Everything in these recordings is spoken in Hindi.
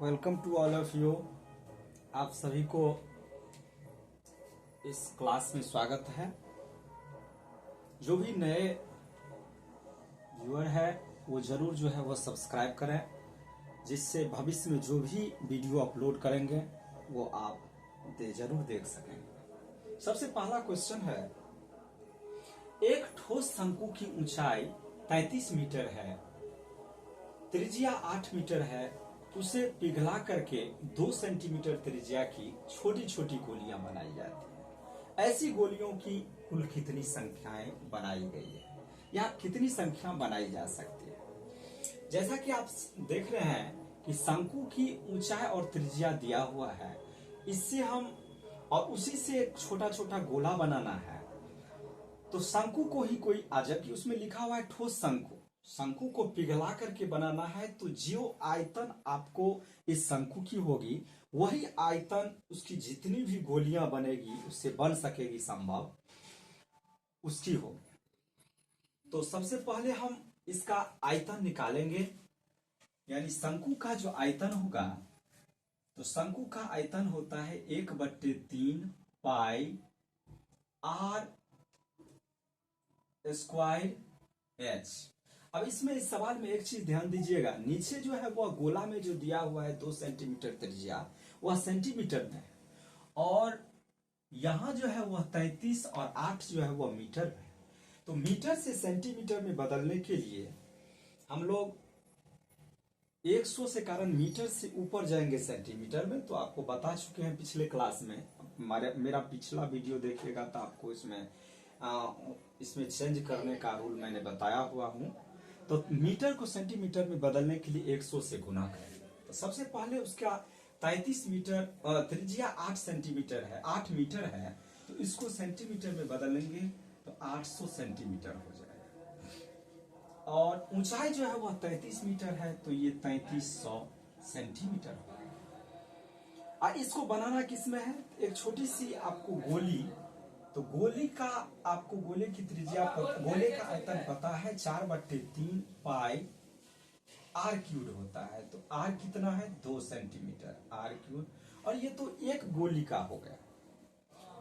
Welcome to all of you. आप सभी को इस क्लास में स्वागत है। जो भी नए व्यूअर है वो जरूर जो है वो सब्सक्राइब करें, जिससे भविष्य में जो भी वीडियो अपलोड करेंगे वो आप जरूर देख सकेंगे। सबसे पहला क्वेश्चन है, एक ठोस शंकु की ऊंचाई 33 मीटर है, त्रिज्या 8 मीटर है, उसे पिघला करके 2 सेंटीमीटर त्रिज्या की छोटी छोटी गोलियां बनाई जाती हैं। ऐसी गोलियों की कुल कितनी संख्याएं बनाई गई है या कितनी संख्या बनाई जा सकती है? जैसा कि आप देख रहे हैं कि शंकु की ऊंचाई और त्रिज्या दिया हुआ है, इससे हम और उसी से एक छोटा छोटा गोला बनाना है। तो शंकु को ही कोई जबकि उसमें लिखा हुआ है ठोस शंकु, शंकु को पिघला करके बनाना है, तो जो आयतन आपको इस शंकु की होगी वही आयतन उसकी जितनी भी गोलियां बनेगी उससे बन सकेगी संभव उसकी होगी। तो सबसे पहले हम इसका आयतन निकालेंगे, यानी शंकु का जो आयतन होगा, तो शंकु का आयतन होता है 1/3 पाई आर स्क्वायर एच। अब इसमें इस सवाल में एक चीज ध्यान दीजिएगा, नीचे जो है वह गोला में जो दिया हुआ है 2 सेंटीमीटर त्रिज्या वह सेंटीमीटर में है, और यहां जो है वह 33 और 8 जो है वह मीटर में है। तो मीटर से सेंटीमीटर में बदलने के लिए हम लोग 100 से कारण मीटर से ऊपर जाएंगे सेंटीमीटर में। तो आपको बता चुके हैं पिछले क्लास में, मेरा पिछला वीडियो देखिएगा तो आपको इसमें चेंज करने का रूल मैंने बताया हुआ हूं। तो मीटर को सेंटीमीटर में बदलने के लिए 100 से गुना करें। तो सबसे पहले उसका 33 मीटर त्रिज्या 8 सेंटीमीटर है, 8 मीटर है, तो इसको सेंटीमीटर में बदलेंगे तो 800 सेंटीमीटर हो जाएगा। और ऊंचाई जो है वह 33 मीटर है, तो ये 3300 सेंटीमीटर होगा। इसको बनाना किसमें है? एक छोटी सी आपको गोली, तो गोली का आपको गोले की त्रिज्या गोले का आयतन पता है 4/3 पाई आर क्यूब होता है। तो आर कितना है? 2 सेंटीमीटर आर क्यूब। और ये तो एक गोली का हो गया,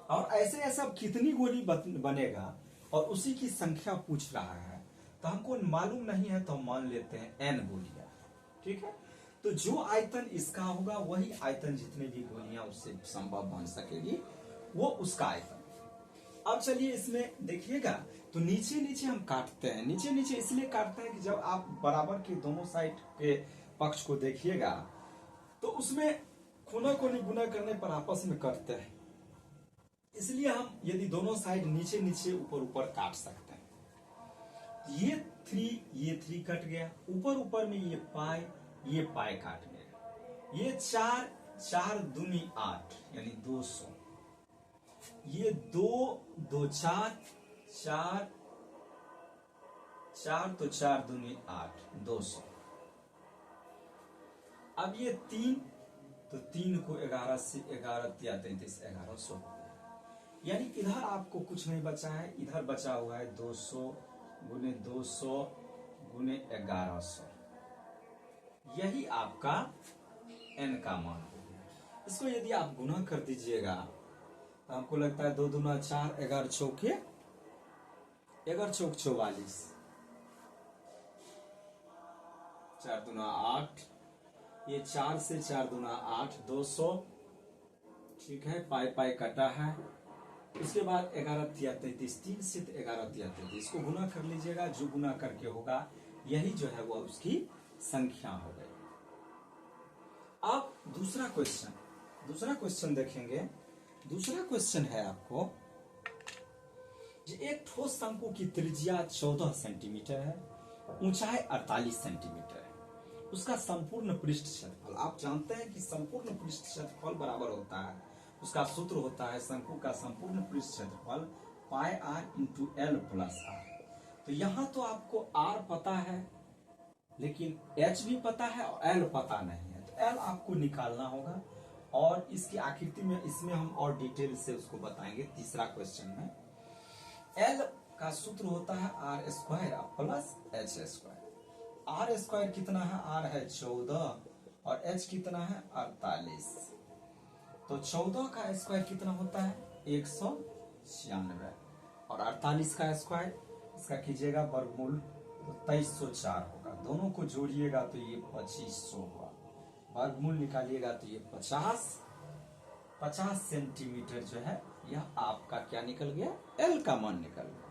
और ऐसे ऐसा कितनी गोली बनेगा और उसी की संख्या पूछ रहा है, तो हमको मालूम नहीं है, तो हम मान लेते हैं n गोलियां। ठीक है, तो जो आयतन इसका होगा वही आयतन जितने भी गोलियां उससे संभव बन सकेगी वो उसका आयतन। अब चलिए इसमें देखिएगा, तो नीचे नीचे हम काटते हैं। नीचे नीचे इसलिए काटते हैं कि जब आप बराबर के दोनों साइड के पक्ष को देखिएगा तो उसमें खूना कोनी गुना करने पर आपस में कटते हैं, इसलिए हम यदि दोनों साइड नीचे नीचे ऊपर ऊपर काट सकते हैं। ये 3 कट गया, ऊपर ऊपर में ये पाई काट गया। ये 4 दूनी 8 यानी 200। ये 2 4 तो 4 दूनी 8 200। अब ये 3, तो 3 को 11 से 11 या 33 1100, यानी इधर आपको कुछ नहीं बचा है, इधर बचा हुआ है 200 गुने 200 गुने 1100। यही आपका n का मान हो गया। इसको यदि आप गुना कर दीजिएगा तो आपको लगता है 2 दूना 4, 11 चौक 44, 4 दूना 8, ये 4 से 4 दूना 8 200। ठीक है, पाई कटा है। उसके बाद 11 तिया 33, 3 से 11 तिया 33, इसको गुना कर लीजिएगा, जो गुना करके होगा यही जो है वो उसकी संख्या हो गई। अब दूसरा क्वेश्चन देखेंगे। दूसरा क्वेश्चन है आपको, एक ठोस शंकु की त्रिज्या 14 सेंटीमीटर है, ऊंचाई 48 सेंटीमीटर है, उसका संपूर्ण पृष्ठ क्षेत्रफल, आप जानते हैं कि संपूर्ण पृष्ठ क्षेत्रफल बराबर होता है, उसका सूत्र होता है शंकु का संपूर्ण पृष्ठ क्षेत्रफल pi R into L plus R. तो यहां तो आपको आर पता है, लेकिन एच भी पता है और एल पता नहीं है, तो एल आपको निकालना होगा। और इसकी आकृति में इसमें हम और डिटेल से उसको बताएंगे तीसरा क्वेश्चन में। एल का सूत्र होता है R square plus H square. R square कितना है? आर है 14 और h कितना है 48। तो 14 का स्क्वायर कितना होता है 196 और 48 का स्क्वायर इसका कीजिएगा वर्गमूल तो 2304 होगा। दोनों को जोड़िएगा तो ये 2500 होगा। वर्गमूल निकालिएगा तो ये 50 सेंटीमीटर जो है यह आपका क्या निकल गया L का मान निकल गया।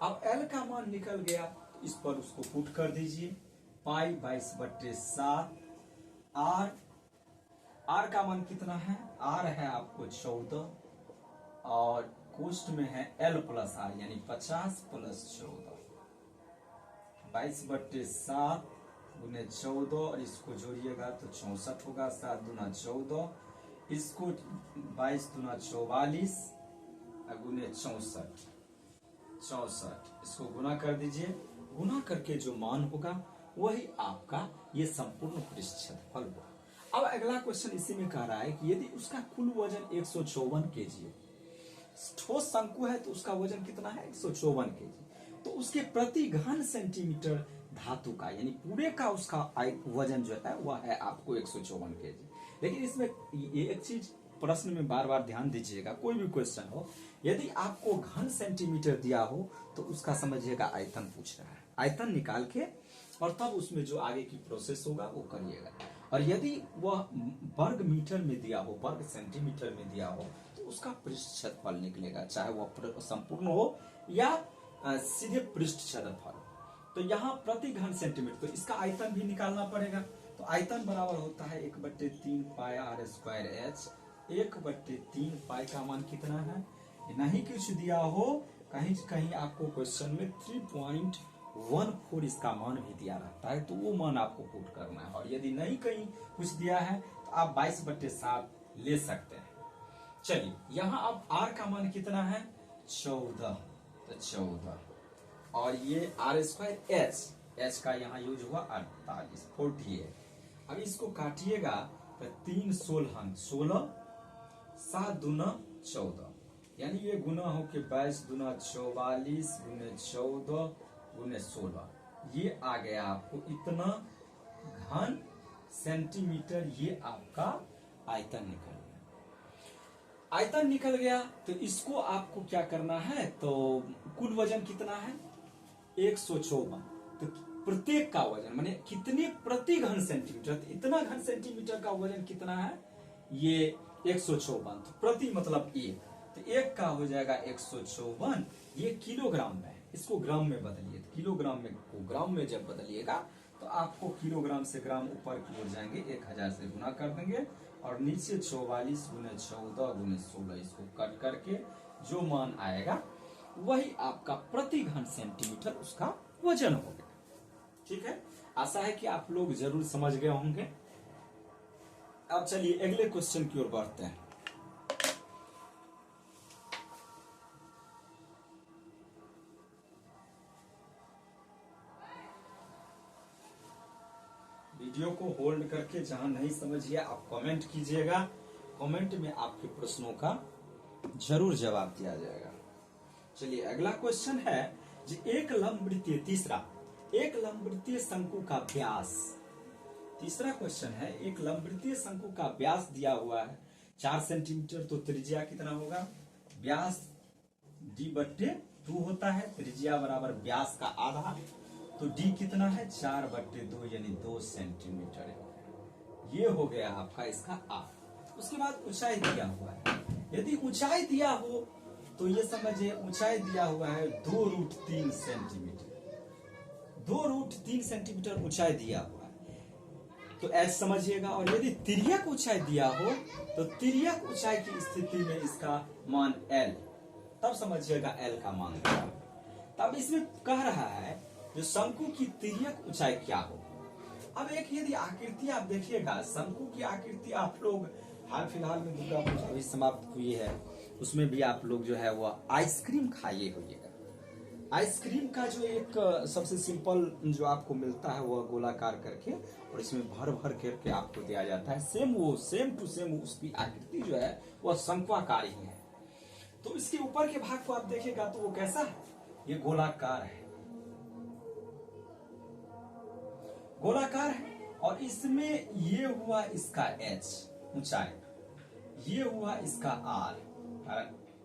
अब L का मान निकल गया तो इस पर उसको पुट कर दीजिए पाई 22/7 R का मान कितना है R है आपको 14 और कोष्ट में है L प्लस R यानी 50 प्लस 14 22/7 गुने 14 और इसको जोड़िएगा तो 64 होगा 7 दूना 14 इसको 22 दूना 44 गुने 64 इसको गुना कर दीजिए। गुना करके जो मान होगा वही आपका ये संपूर्ण पृष्ठ क्षेत्रफल होगा। अब अगला क्वेश्चन इसी में कह रहा है कि यदि उसका कुल वजन 154 केजी है, ठोस शंकु है तो उसका वजन कितना है 154 केजी, तो उसके प्रति घन सेंटीमीटर धातु का यानी पूरे का उसका वजन जो है वह है आपको 154 केजी। लेकिन इसमें ये एक चीज प्रश्न में बार बार ध्यान दीजिएगा, कोई भी क्वेश्चन हो यदि आपको घन सेंटीमीटर दिया हो तो उसका समझिएगा आयतन पूछ रहा है, आयतन निकाल के और तब उसमें जो आगे की प्रोसेस होगा वो करिएगा। और यदि वह वर्ग मीटर में दिया हो वर्ग सेंटीमीटर में दिया हो तो उसका पृष्ठ क्षेत्रफल निकलेगा, चाहे वह संपूर्ण हो या सीधे पृष्ठ क्षेत्रफल। तो यहाँ प्रति घन सेंटीमीटर तो इसका आयतन भी निकालना पड़ेगा। तो आयतन बराबर होता है 1/3 पाई R स्क्वायर H। 1/3 पाई का मान कितना है, नहीं कुछ दिया हो कहीं कहीं आपको क्वेश्चन में 3.14 इसका मान भी दिया रहता है तो वो मान आपको पुट करना है। और यदि नहीं कहीं कुछ दिया है तो आप 22/7 ले सकते हैं। चलिए यहाँ अब R का मान कितना है 14, तो 14 और ये R स्क्वायर H का यहाँ यूज हुआ 48 अब इसको काटिएगा तो 3 16 7 दूना 14 यानी ये गुना हो के 22 दूना 44 गुने 14 गुने 16 ये आ गया आपको इतना घन सेंटीमीटर। ये आपका आयतन निकल गया। आयतन निकल गया तो इसको आपको क्या करना है, तो कुल वजन कितना है 154, तो प्रत्येक का वजन माने कितने प्रति घन सेंटीमीटर, तो इतना घन सेंटीमीटर का वजन कितना है ये 154, तो प्रति मतलब एक, तो एक का हो जाएगा 154। ये किलोग्राम में, इसको ग्राम में बदलिए, तो किलोग्राम में को ग्राम में जब बदलिएगा तो आपको किलोग्राम से ग्राम ऊपर की ओर जाएंगे 1000 से गुना कर देंगे और नीचे 44 गुने 14 गुने 16 इसको कट करके जो मान आएगा वही आपका प्रति घन सेंटीमीटर उसका वजन होगा। ठीक है, आशा है कि आप लोग जरूर समझ गए होंगे। अब चलिए अगले क्वेश्चन की ओर बढ़ते हैं। वीडियो को होल्ड करके जहां नहीं समझिए आप कमेंट कीजिएगा, कमेंट में आपके प्रश्नों का जरूर जवाब दिया जाएगा। चलिए अगला क्वेश्चन है जी एक लंबवृत्तीय, तीसरा एक लंबवृत्तीय शंकु का व्यास। तीसरा क्वेश्चन है एक लंबवृत्तीय शंकु का व्यास दिया हुआ है 4 सेंटीमीटर, तो त्रिज्या कितना होगा, व्यास d/2 होता है, त्रिज्या बराबर व्यास का आधा, तो d कितना है 4/2 यानी 2 सेंटीमीटर। ये हो गया आपका इसका r। उसके बाद ऊंचाई दिया हुआ है, यदि ऊंचाई दिया हो तो ये समझिए ऊंचाई दिया हुआ है 2√3 सेंटीमीटर, 2√3 सेंटीमीटर ऊंचाई दिया हुआ है, तो h समझिएगा। और यदि तिर्यक ऊंचाई दिया हो तो तिर्यक ऊंचाई की स्थिति में इसका मान l, तब समझिएगा l का मान होगा। तब इसमें कह रहा है जो शंकु की तिर्यक ऊंचाई क्या हो। अब एक यदि आकृति आप देखिएगा, शंकु की आकृति आप लोग हाल फिलहाल में दुर्गा पूजा अभी समाप्त हुई है, उसमें भी आप लोग जो है वो आइसक्रीम खाइए होइएगा। आइसक्रीम का जो एक सबसे सिंपल जो आपको मिलता है वह गोलाकार करके और इसमें भर भर करके आपको दिया जाता है, सेम टू सेम उसकी आकृति जो है वह शंक्वाकार ही है। तो इसके ऊपर के भाग को आप देखेगा तो वो कैसा है, ये गोलाकार है, गोलाकार है। और इसमें ये हुआ इसका h ऊंचाई, ये हुआ इसका r,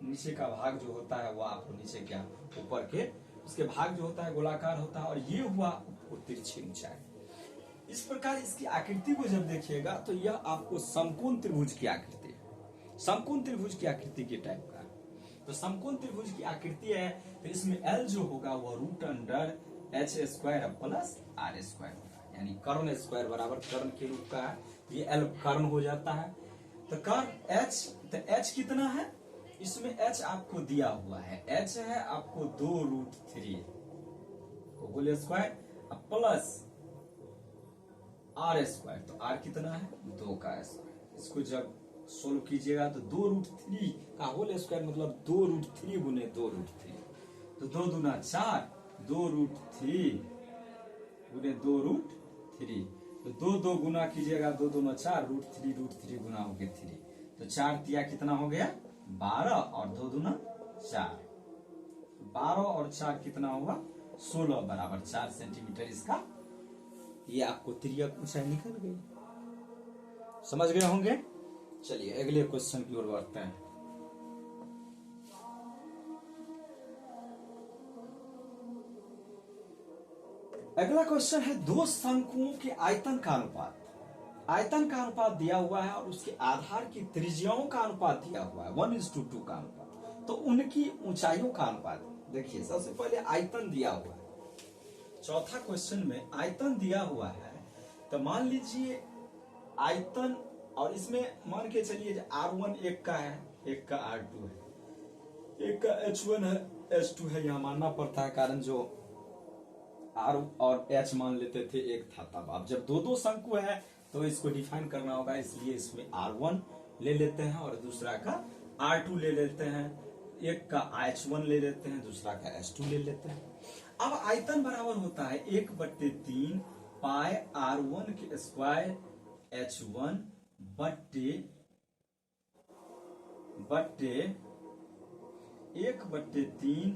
नीचे का भाग जो होता है वो आपको नीचे क्या ऊपर के उसके भाग जो होता है गोलाकार होता है, और ये हुआ तिरछी ऊंचाई। इस प्रकार इसकी आकृति को जब देखिएगा तो यह आपको समकोण त्रिभुज की आकृति है, समकोण त्रिभुज की आकृति के टाइप का। तो समकोण त्रिभुज की आकृति है तो इसमें L जो होगा वह root under h square plus r square होगा, यानी कर्ण स्क्वायर बराबर कर्ण के रूप का है, ये L कर्ण हो जाता है। तो कर्ण h, तो h कितना है, इसमें h आपको दिया हुआ है, h है आपको 2√3 whole square plus r square, तो r कितना है 2 का स्क्वायर। इसको जब सोल्व कीजिएगा तो 2√3 का होल स्क्वायर मतलब 2√3 गुने 2√3, तो 2 दूना 4, 2√3 गुने 2√3, तो 2 गुना कीजिएगा, 2 दूना 4, √3 गुना हो गया 3, तो 4 तिया कितना हो गया 12 और 2 दूना 4, 12 और 4 कितना होगा 16 बराबर 4 सेंटीमीटर इसका ये आपको तिर्यक ऊंचाई निकल गई। समझ गए होंगे। चलिए अगले क्वेश्चन की ओर बढ़ते हैं। अगला क्वेश्चन है दो शंकुओं के आयतन का अनुपात, आयतन का अनुपात दिया हुआ है और उसके आधार की त्रिज्याओं का अनुपात दिया हुआ है 1:2 का अनुपात, तो उनकी ऊंचाइयों का अनुपात। देखिए सबसे पहले आयतन दिया हुआ है, चौथा क्वेश्चन में आयतन दिया हुआ है, तो मान लीजिए आयतन, और इसमें मान के चलिए R1 एक का है, एक का R2 है, एक का H1 है, H2 है, यहां मानना पड़ता है कारण जो R और H मान लेते थे एक था, तब अब जब दो शंकु है तो इसको डिफाइन करना होगा, इसलिए इसमें R1 ले लेते हैं और दूसरा का R2 ले लेते हैं, एक का H1 ले लेते हैं, दूसरा का H2 ले लेते हैं। अब आयतन बराबर होता है 1/3 पाई R1 के स्क्वायर H1 बट्टे 1/3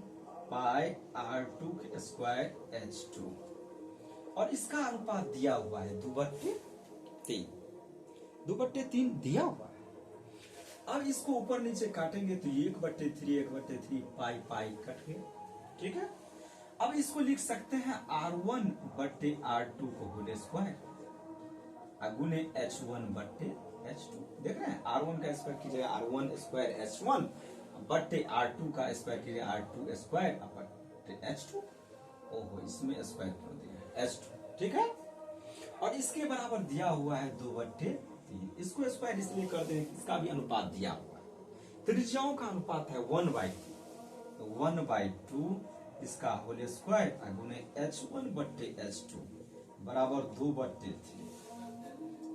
पाई R2 के स्क्वायर H2, और इसका अनुपात दिया हुआ है 2/3, 2/3 दिया हुआ है। अब इसको ऊपर नीचे काटेंगे तो 1/3 पाई पाई कट गया, ठीक है। अब इसको लिख सकते हैं R1 बट्टे R2 को होल स्क्वायर गुने H1 बट्टे H2। देख रहे हैं R1 का स्क्वायर कीजिएगा R1 स्क्वायर H1 बट्टे R2 का स्क्वायर कीजिएगा R2 स्क्वायर बट्टे H2। ओहो इसमें स्क्वायर कर दिया H2, ठीक है। और इसके बराबर दिया हुआ है 2/3, इसको स्क्वायर इसलिए कर दें इसका भी अनुपात दिया हुआ है, त्रिज्याओं का अनुपात है 1/2, तो 1/2 इसका होल स्क्वायर गुने H1 बट्टे H2 बराबर 2/3,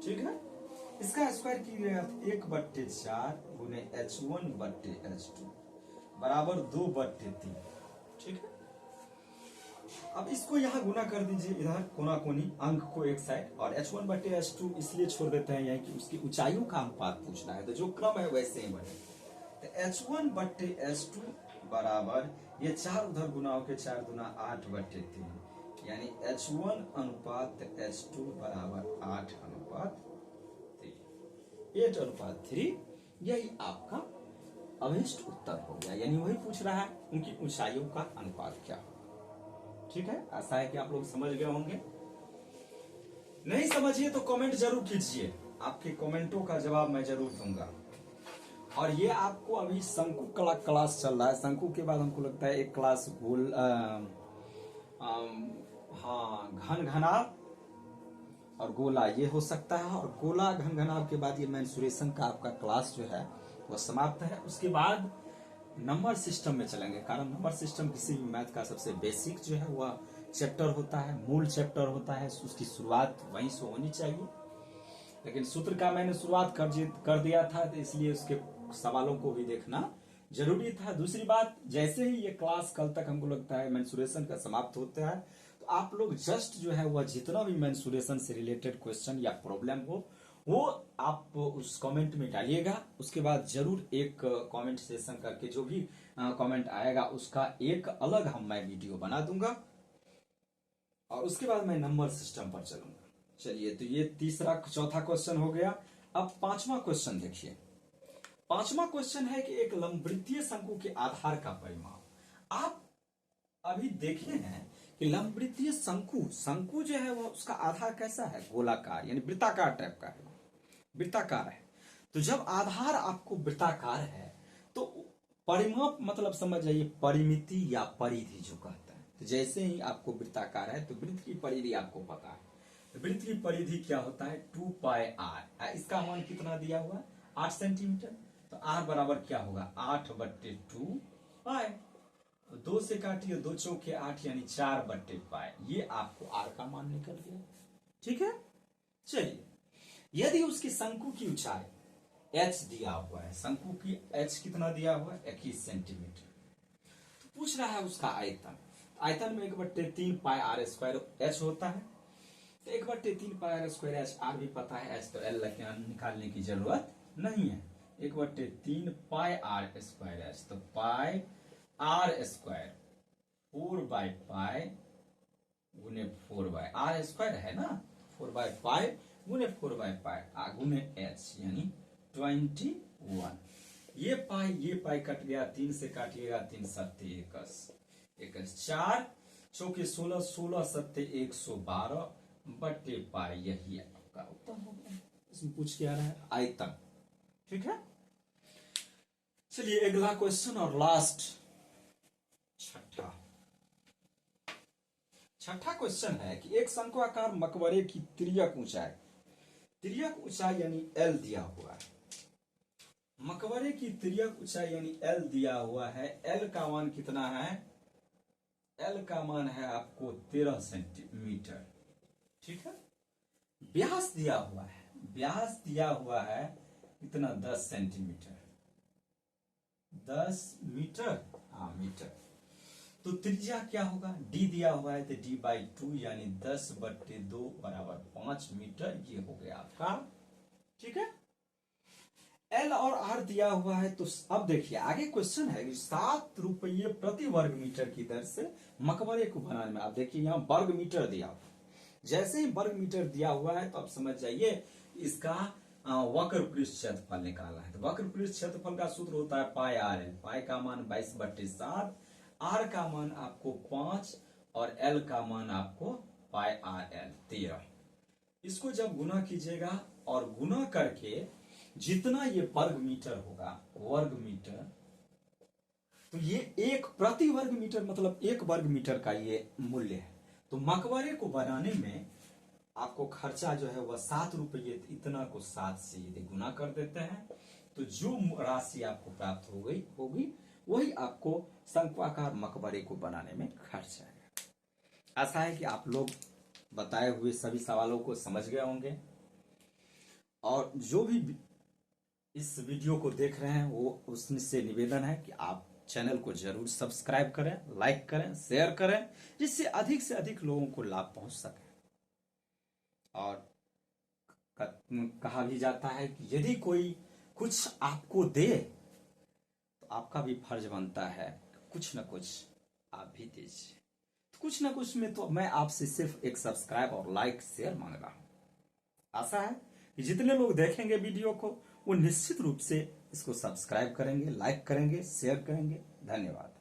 ठीक है। इसका स्क्वायर कीजिएगा 1/4 गुने H1 बट्टे H2 बराबर 2/3, ठीक है। अब इसको यहाँ गुना कर दीजिए, इधर कोना कोनी अंक को एक साइड, और H1 बट्टे H2 इसलिए छोड़ देते हैं यहाँ कि उसकी ऊंचाइयों का अनुपात पूछना है, तो जो क्रम है वैसे ही बने, तो H1 बट्टे H2 बराबर ये 4 उधर गुना होकर 4 दूना 8/3, यानी H1 अनुपात H2 बराबर 8:3, 8:3, यही आपका अभिष्ट उत्तर हो गया। यानी वही पूछ रहा है उनकी ऊंचाइयों का अनुपात क्या हो, ठीक है। आशा है कि आप लोग समझ गए होंगे। नहीं समझिए तो कमेंट जरूर कीजिए, आपके कमेंटों का जवाब मैं जरूर दूंगा। और ये आपको अभी शंकु कला क्लास चल रहा है, शंकु के बाद हमको लगता है एक क्लास गोल हाँ घन घनाभ और गोला ये हो सकता है, और गोला घन घनाभ के बाद ये मेंसुरेशन का आपका क्लास जो है वह समाप्त है। उसके बाद नंबर सिस्टम में चलेंगे, कारण नंबर सिस्टम किसी भी मैथ का सबसे बेसिक जो है वह चैप्टर होता है, मूल चैप्टर होता है, उसकी शुरुआत वहीं से होनी चाहिए। लेकिन सूत्र का मैंने शुरुआत कर दिया था, तो इसलिए उसके सवालों को भी देखना जरूरी था। दूसरी बात, जैसे ही ये क्लास कल तक हमको लगता है मेंसुरेशन का समाप्त होता है, तो आप लोग जस्ट जो है वह जितना भी मेंसुरेशन से रिलेटेड क्वेश्चन या प्रॉब्लम हो वो आप उस कमेंट में डालिएगा। उसके बाद जरूर एक कमेंट सेशन करके जो भी कमेंट आएगा उसका एक अलग मैं वीडियो बना दूंगा, और उसके बाद मैं नंबर सिस्टम पर चलूंगा। चलिए, तो ये चौथा क्वेश्चन हो गया। अब पांचवा क्वेश्चन देखिए। पांचवा क्वेश्चन है कि एक लंबवृत्तीय शंकु के आधार का परिमाप। आप अभी देखे हैं कि लंबवृत्तीय शंकु जो है वो उसका आधार कैसा है, गोलाकार यानी वृत्ताकार टाइप का है, वृत्ताकार है। तो जब आधार आपको वृत्ताकार है तो परिमाप मतलब समझ जाइए परिमिति या परिधि जो कहते हैं। तो जैसे ही आपको वृत्ताकार है तो वृत्त की परिधि आपको पता है। तो वृत्त की परिधि क्या होता है, 2 पाई आर। इसका मान कितना दिया हुआ है, 8 सेंटीमीटर। तो आर बराबर क्या होगा, 8/2 पाई। 2 से काटिए, 2 चौके 8 यानी 4/पाई। ये आपको आर का मान निकल गया। ठीक है। चलिए, यदि उसकी शंकु की ऊंचाई h दिया हुआ है, शंकु की h कितना दिया हुआ है, 21 सेंटीमीटर। तो पूछ रहा है उसका आयतन। आयतन में 1/3 पाई आर स्क्वायर h होता है। तो 1/3 पाई आर स्क्वायर h, आर भी पता है, h तो l निकालने की जरूरत नहीं है। 1/3 पाई आर स्क्वायर h, तो पाई आर स्क्वायर 4/पाई गुने 4/, आर स्क्वायर है ना, 4/पाई गुने 4/पाई गुने h यानी 21। ये पाई कट गया, 3 से काटिएगा, 3 सत्ते 21, 4 चौके 16, 16 सत्ते 112/पाई। यही आपका उत्तर हो गया। इसमें पूछ क्या रहा है, आयतन। ठीक है। चलिए, अगला क्वेश्चन और लास्ट, छठा क्वेश्चन है कि एक शंक्वाकार मकबरे की तिर्यक ऊंचाई यानी L दिया हुआ है। मकबरे की तिर्यक ऊंचाई यानी L दिया हुआ है। L का मान कितना है, L का मान है आपको 13 सेंटीमीटर। ठीक है। व्यास दिया हुआ है, व्यास दिया हुआ है कितना, 10 सेंटीमीटर, 10 मीटर, हाँ मीटर। तो त्रिज्या क्या होगा, d दिया हुआ है तो d/2 यानी 10/2 बराबर 5 मीटर। ये हो गया आपका। ठीक है। L और R दिया हुआ है। तो अब देखिए आगे क्वेश्चन है कि 7 रुपये प्रति वर्ग मीटर की दर से मकबरे को बनाने में। आप देखिए यहाँ वर्ग मीटर दिया हुआ, जैसे ही वर्ग मीटर दिया हुआ है तो आप समझ जाइए इसका वक्र पृष्ठ क्षेत्रफल निकालना है। तो वक्र पृष्ठ क्षेत्रफल का सूत्र होता है पाई आर एल। पाई का मान 22/7, आर का मान आपको 5 और एल का मान आपको पाई आर एल 13। इसको जब गुना कीजिएगा और गुना करके जितना ये वर्ग मीटर होगा, वर्ग मीटर, तो ये एक प्रति वर्ग मीटर मतलब 1 वर्ग मीटर का ये मूल्य है। तो मकबरे को बनाने में आपको खर्चा जो है वह 7 रुपये, इतना को 7 से यदि गुना कर देते हैं तो जो राशि आपको प्राप्त होगी वही आपको शंक्वाकार मकबरे को बनाने में खर्च आएगा। आशा है कि आप लोग बताए हुए सभी सवालों को समझ गए होंगे। और जो भी इस वीडियो को देख रहे हैं वो उससे निवेदन है कि आप चैनल को जरूर सब्सक्राइब करें, लाइक करें, शेयर करें, जिससे अधिक से अधिक लोगों को लाभ पहुंच सके। और कहा भी जाता है कि यदि कोई कुछ आपको दे तो आपका भी फर्ज बनता है कुछ न कुछ आप भी दीजिए। तो कुछ न कुछ में तो मैं आपसे सिर्फ एक सब्सक्राइब और लाइक शेयर मांग रहा हूं। आशा है कि जितने लोग देखेंगे वीडियो को वो निश्चित रूप से इसको सब्सक्राइब करेंगे, लाइक करेंगे, शेयर करेंगे। धन्यवाद।